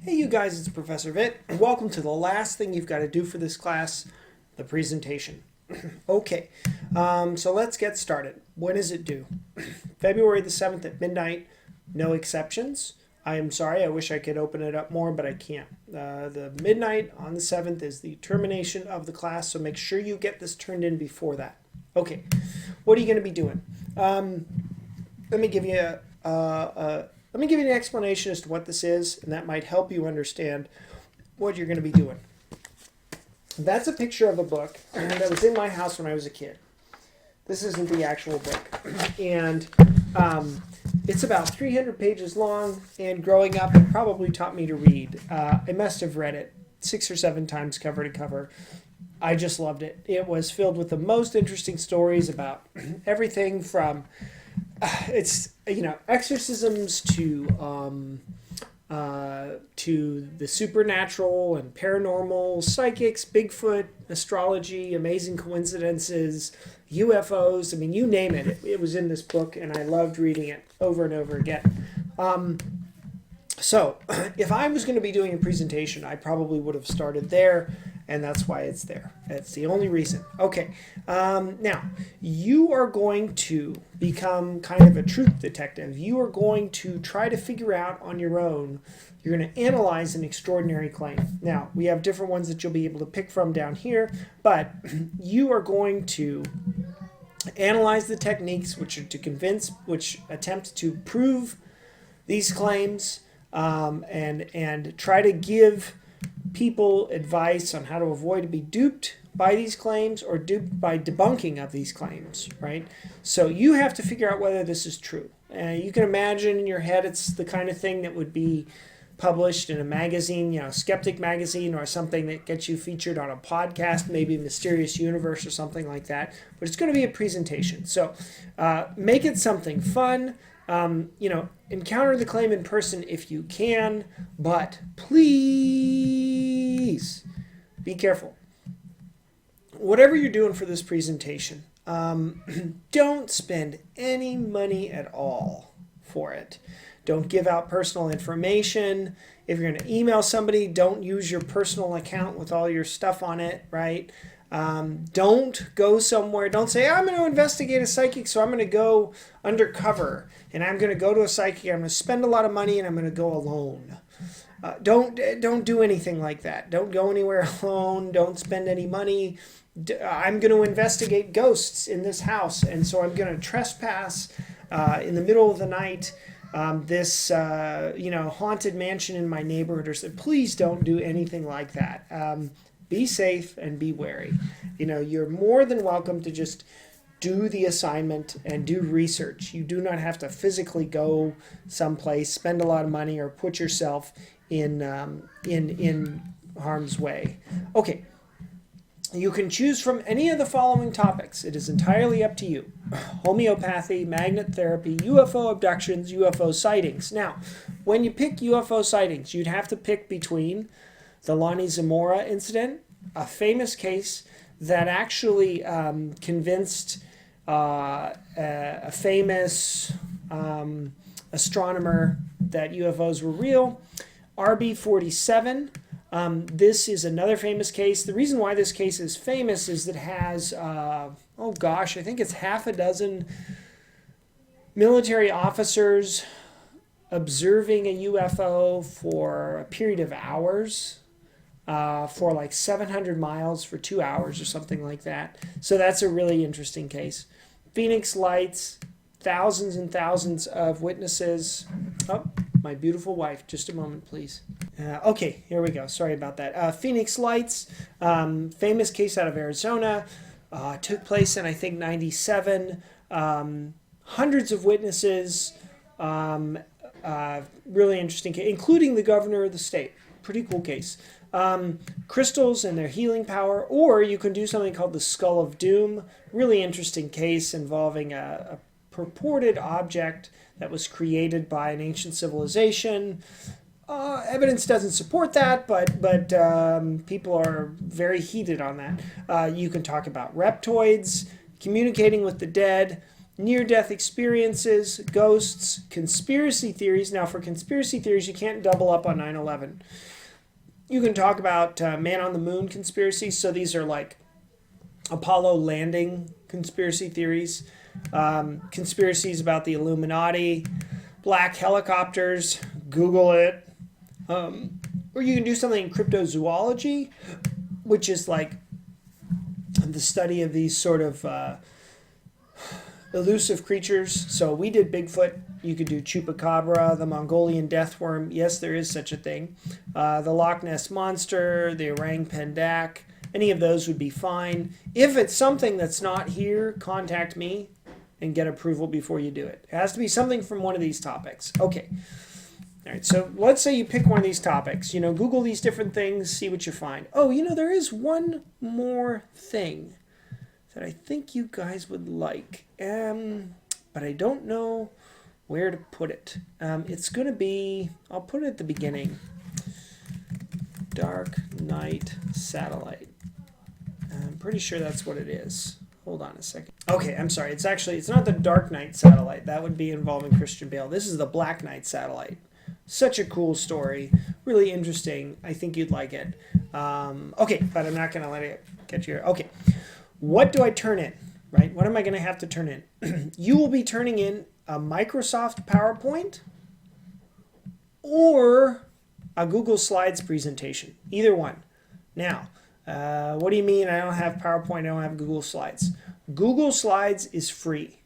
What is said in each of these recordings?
Hey you guys, it's Professor Vitt. Welcome to the last thing you've got to do for this class, the presentation. Okay, so let's get started. When is it due? February the 7th at midnight, no exceptions. I am sorry, I wish I could open it up more, but I can't. The midnight on the 7th is the termination of the class, so make sure you get this turned in before that. Okay, what are you going to be doing? Let me give you an explanation as to what this is, and that might help you understand what you're going to be doing. That's a picture of a book that was in my house when I was a kid. This isn't the actual book. And it's about 300 pages long, and growing up, it probably taught me to read. I must have read it 6 or 7 times cover to cover. I just loved it. It was filled with the most interesting stories about everything from exorcisms to the supernatural and paranormal, psychics, Bigfoot, astrology, amazing coincidences, UFOs. I mean, you name it. It was in this book, and I loved reading it over and over again. So if I was going to be doing a presentation, I probably would have started there, and that's why it's there. That's the only reason. Okay, now you are going to become kind of a truth detective. You are going to try to figure out on your own. You're going to analyze an extraordinary claim. Now, we have different ones that you'll be able to pick from down here, but you are going to analyze the techniques which attempt to prove these claims, and try to give people advice on how to avoid to be duped by these claims or duped by debunking of these claims, right? So you have to figure out whether this is true. You can imagine in your head it's the kind of thing that would be published in a magazine, Skeptic magazine, or something that gets you featured on a podcast, maybe Mysterious Universe or something like that. But it's going to be a presentation. So make it something fun. Encounter the claim in person if you can, but please be careful. Whatever you're doing for this presentation, don't spend any money at all for it. Don't give out personal information. If you're going to email somebody, don't use your personal account with all your stuff on it, right? Don't go somewhere. Don't say, I'm going to investigate a psychic, so I'm going to go undercover, and I'm going to go to a psychic. I'm going to spend a lot of money, and I'm going to go alone. Don't do anything like that. Don't go anywhere alone. Don't spend any money. I'm going to investigate ghosts in this house, and so I'm going to trespass in the middle of the night. This haunted mansion in my neighborhood, or so. Please don't do anything like that. Be safe and be wary. You're more than welcome to just do the assignment and do research. You do not have to physically go someplace, spend a lot of money, or put yourself in harm's way. Okay. You can choose from any of the following topics. It is entirely up to you. Homeopathy, magnet therapy, UFO abductions, UFO sightings. Now, when you pick UFO sightings, you'd have to pick between the Lonnie Zamora incident, a famous case that actually convinced a famous astronomer that UFOs were real, RB-47. This is another famous case. The reason why this case is famous is that it has, I think it's half a dozen military officers observing a UFO for a period of hours, for like 700 miles for 2 hours or something like that. So that's a really interesting case. Phoenix Lights, thousands and thousands of witnesses. Oh, my beautiful wife. Just a moment, please. Okay, here we go. Sorry about that. Phoenix Lights, famous case out of Arizona, took place in, I think, 97. Hundreds of witnesses, really interesting case, including the governor of the state. Pretty cool case. Crystals and their healing power, or you can do something called the Skull of Doom. Really interesting case involving a purported object that was created by an ancient civilization. Evidence doesn't support that, but people are very heated on that. You can talk about reptoids, communicating with the dead, near-death experiences, ghosts, conspiracy theories. Now, for conspiracy theories, you can't double up on 9/11. You can talk about man on the moon conspiracies. So these are like Apollo landing conspiracy theories, conspiracies about the Illuminati, black helicopters. Google it. Or you can do something in cryptozoology, which is like the study of these sort of elusive creatures. So we did Bigfoot. You could do Chupacabra, the Mongolian death worm. Yes, there is such a thing. The Loch Ness Monster, the Orang Pendak. Any of those would be fine. If it's something that's not here, contact me and get approval before you do it. It has to be something from one of these topics. Okay. All right, so let's say you pick one of these topics. Google these different things, see what you find. Oh, there is one more thing that I think you guys would like. But I don't know where to put it. It's going to be, I'll put it at the beginning. Dark Night Satellite. I'm pretty sure that's what it is. Hold on a second. Okay, I'm sorry. It's not the Dark Knight Satellite. That would be involving Christian Bale. This is the Black Knight Satellite. Such a cool story. Really interesting. I think you'd like it. Okay, but I'm not going to let it get you here. Okay, what do I turn in? Right? What am I going to have to turn in? You will be turning in a Microsoft PowerPoint or a Google Slides presentation. Either one. Now, what do you mean I don't have PowerPoint, I don't have Google Slides? Google Slides is free.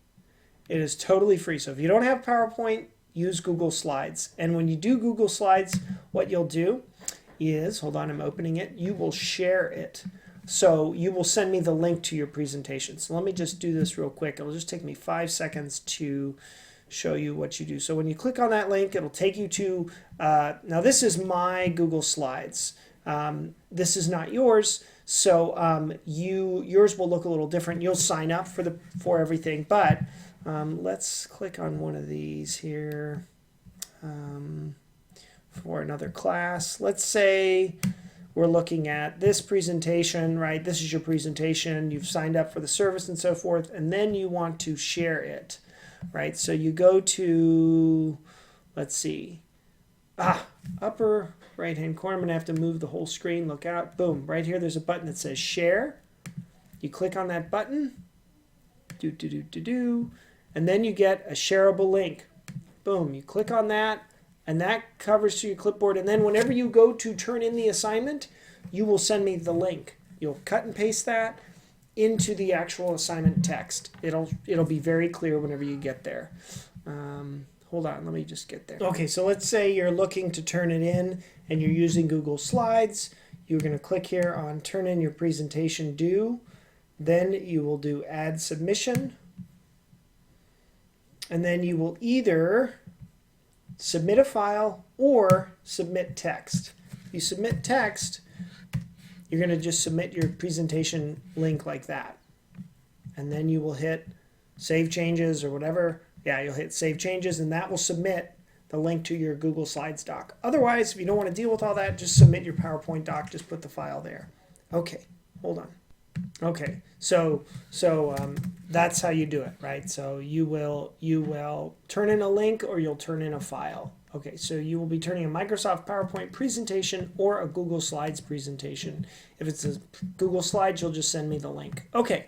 It is totally free. So if you don't have PowerPoint, use Google Slides. And when you do Google Slides, what you'll do is, hold on, I'm opening it, you will share it. So you will send me the link to your presentation. So let me just do this real quick. It'll just take me 5 seconds to show you what you do. So when you click on that link, it'll take you to, now this is my Google Slides. This is not yours, so yours will look a little different. You'll sign up for everything, but let's click on one of these here for another class. Let's say we're looking at this presentation, right? This is your presentation. You've signed up for the service and so forth, and then you want to share it, right? So you go to, let's see, upper right-hand corner. I'm going to have to move the whole screen. Look out. Boom. Right here, there's a button that says Share. You click on that button. And then you get a shareable link. Boom. You click on that, and that covers to your clipboard. And then whenever you go to turn in the assignment, you will send me the link. You'll cut and paste that into the actual assignment text. It'll be very clear whenever you get there. Hold on, let me just get there. Okay, so let's say you're looking to turn it in and you're using Google Slides. You're going to click here on Turn in your presentation due. Then you will do Add Submission. And then you will either submit a file or submit text. If you submit text, you're going to just submit your presentation link like that. And then you will hit Save Changes or whatever. Yeah, you'll hit Save Changes, and that will submit the link to your Google Slides doc. Otherwise, if you don't want to deal with all that, just submit your PowerPoint doc. Just put the file there. Okay, hold on. Okay, so that's how you do it, right? So you will turn in a link or you'll turn in a file. Okay, so you will be turning a Microsoft PowerPoint presentation or a Google Slides presentation. If it's a Google Slides, you'll just send me the link. Okay.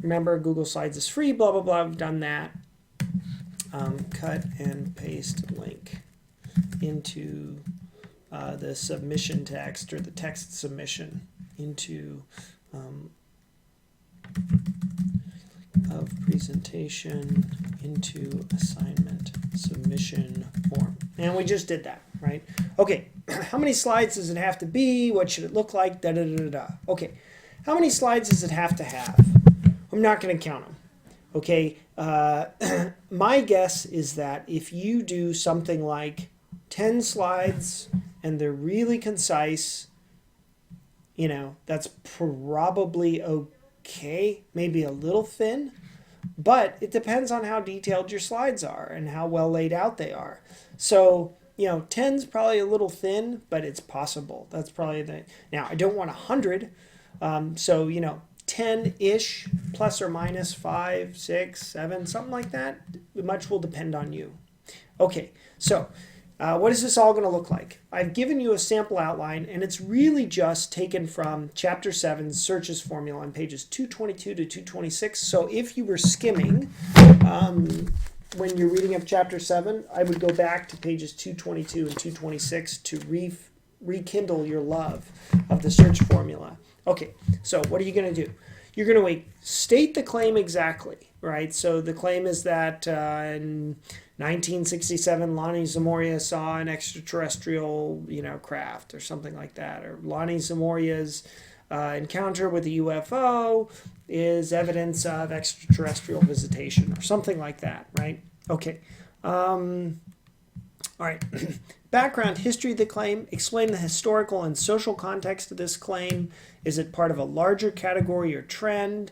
Remember, Google Slides is free, blah, blah, blah. I've done that. Cut and paste link into the submission text or the text submission into of presentation into assignment submission form. And we just did that, right? Okay, how many slides does it have to be? What should it look like? Da, da, da, da, da. Okay, how many slides does it have to have? I'm not going to count them. Okay, my guess is that if you do something like 10 slides and they're really concise, that's probably okay, maybe a little thin, but it depends on how detailed your slides are and how well laid out they are. So, 10's probably a little thin, but it's possible. That's probably now I don't want 100. So, 10-ish, plus or minus 5, 6, 7, something like that. Much will depend on you. Okay, so what is this all going to look like? I've given you a sample outline, and it's really just taken from Chapter 7's searches formula on pages 222 to 226. So if you were skimming when you're reading up Chapter 7, I would go back to pages 222 and 226 to rekindle your love of the search formula. Okay, so what are you going to do? You're going to state the claim exactly, right? So the claim is that in 1967, Lonnie Zamoria saw an extraterrestrial, craft or something like that. Or Lonnie Zamoria's encounter with a UFO is evidence of extraterrestrial visitation or something like that, right? Okay. All right. Background history of the claim. Explain the historical and social context of this claim. Is it part of a larger category or trend?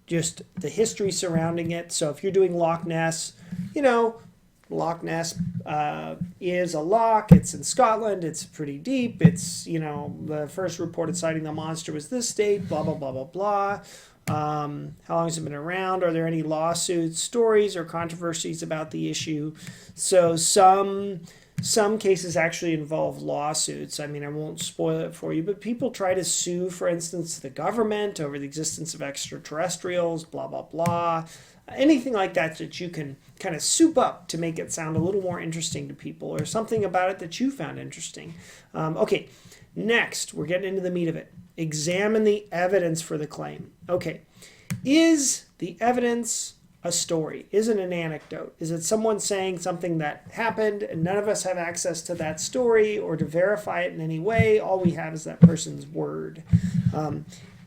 Just the history surrounding it. So if you're doing Loch Ness, Loch Ness is a loch. It's in Scotland. It's pretty deep. It's, the first reported sighting of the monster was this date, blah, blah, blah, blah, blah. How long has it been around? Are there any lawsuits, stories, or controversies about the issue? So some cases actually involve lawsuits. I mean, I won't spoil it for you, but people try to sue, for instance, the government over the existence of extraterrestrials, blah, blah, blah. Anything like that that you can kind of soup up to make it sound a little more interesting to people, or something about it that you found interesting. Okay, next, we're getting into the meat of it. Examine the evidence for the claim. Okay, is the evidence a story? Is it an anecdote? Is it someone saying something that happened and none of us have access to that story or to verify it in any way? All we have is that person's word.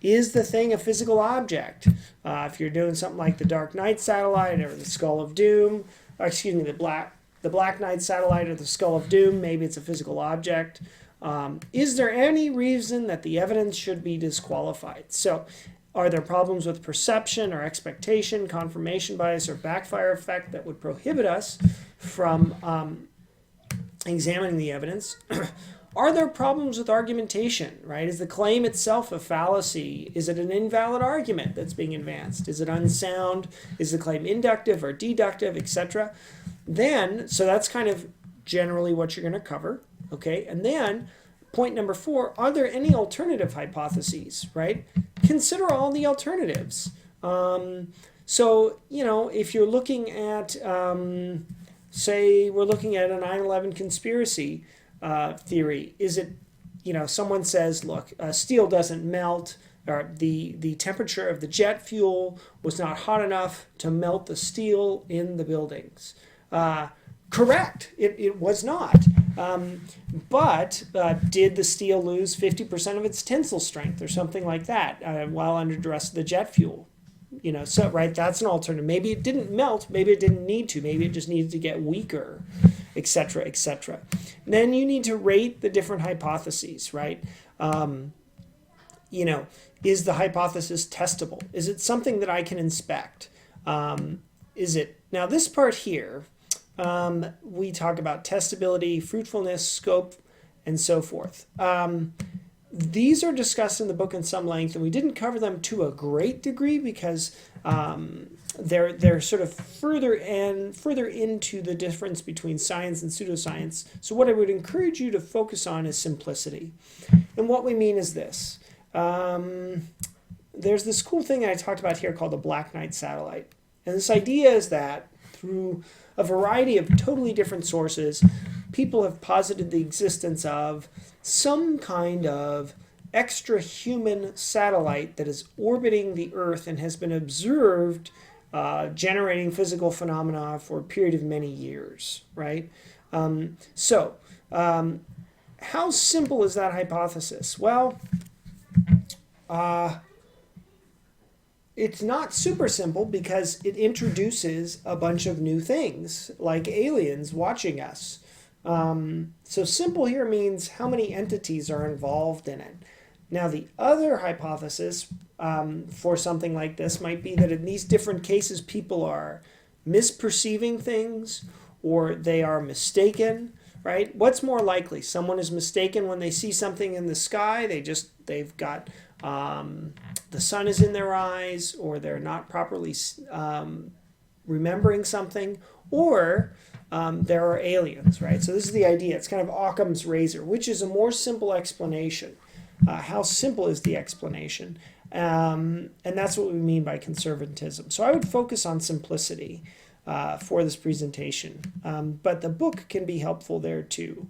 Is the thing a physical object? If you're doing something like the Dark Knight satellite or the Skull of Doom, the Black Knight satellite or the Skull of Doom, maybe it's a physical object. Is there any reason that the evidence should be disqualified? So, are there problems with perception or expectation, confirmation bias, or backfire effect that would prohibit us from examining the evidence? Are there problems with argumentation, right? Is the claim itself a fallacy? Is it an invalid argument that's being advanced? Is it unsound? Is the claim inductive or deductive, etc.? Then, so that's kind of generally what you're going to cover, okay? And then, point number 4, are there any alternative hypotheses, right? Consider all the alternatives. So, if you're looking at, say, we're looking at a 9/11 conspiracy theory, is it, someone says, look, steel doesn't melt, or the temperature of the jet fuel was not hot enough to melt the steel in the buildings. Correct, it was not. But did the steel lose 50% of its tensile strength or something like that while under duress of the jet fuel? So right, that's an alternative. Maybe it didn't melt, maybe it didn't need to, maybe it just needed to get weaker, etc., etc. Then you need to rate the different hypotheses, right? Is the hypothesis testable? Is it something that I can inspect? Is it, now this part here, we talk about testability, fruitfulness, scope, and so forth. These are discussed in the book in some length, and we didn't cover them to a great degree because they're sort of further into the difference between science and pseudoscience. So what I would encourage you to focus on is simplicity. And what we mean is this. There's this cool thing I talked about here called the Black Knight satellite. And this idea is that through a variety of totally different sources, people have posited the existence of some kind of extra-human satellite that is orbiting the Earth and has been observed generating physical phenomena for a period of many years, right? How simple is that hypothesis? Well, it's not super simple because it introduces a bunch of new things, like aliens watching us. So simple here means how many entities are involved in it. Now, the other hypothesis for something like this might be that in these different cases, people are misperceiving things, or they are mistaken, right? What's more likely? Someone is mistaken when they see something in the sky. They've got the sun is in their eyes, or they're not properly remembering something, or there are aliens, right? So this is the idea. It's kind of Occam's razor, which is a more simple explanation. How simple is the explanation? And that's what we mean by conservatism. So I would focus on simplicity for this presentation. But the book can be helpful there too.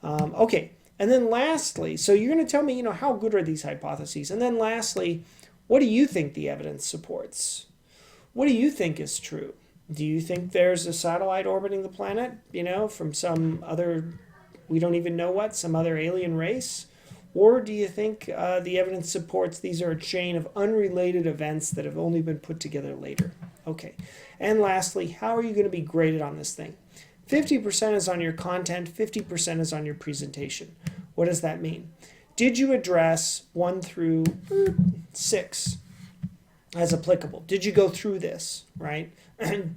Okay, and then lastly, so you're going to tell me, how good are these hypotheses? And then lastly, what do you think the evidence supports? What do you think is true? Do you think there's a satellite orbiting the planet, from some other, we don't even know what, some other alien race? Or do you think the evidence supports these are a chain of unrelated events that have only been put together later? Okay. And lastly, how are you going to be graded on this thing? 50% is on your content, 50% is on your presentation. What does that mean? Did you address 1 through 6 as applicable? Did you go through this, right?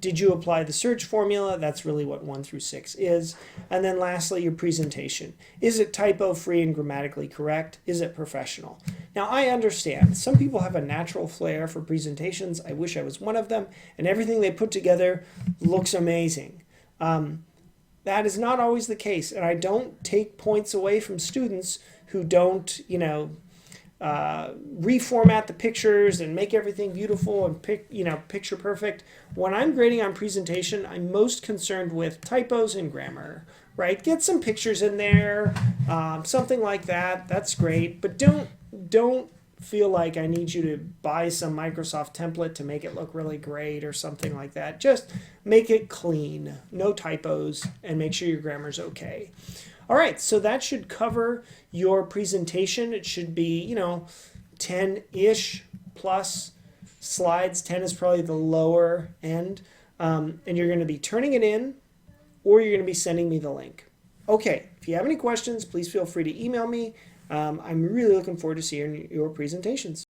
Did you apply the search formula? That's really what 1 through 6 is. And then lastly, your presentation. Is it typo-free and grammatically correct? Is it professional? Now, I understand. Some people have a natural flair for presentations. I wish I was one of them. And everything they put together looks amazing. That is not always the case. And I don't take points away from students who don't, reformat the pictures and make everything beautiful and picture perfect. When I'm grading on presentation, I'm most concerned with typos and grammar, right? Get some pictures in there, something like that. That's great, but don't feel like I need you to buy some Microsoft template to make it look really great or something like that. Just make it clean, no typos, and make sure your grammar's okay. All right, so that should cover your presentation. It should be, 10-ish plus slides. 10 is probably the lower end. And you're going to be turning it in, or you're going to be sending me the link. Okay, if you have any questions, please feel free to email me. I'm really looking forward to seeing your presentations.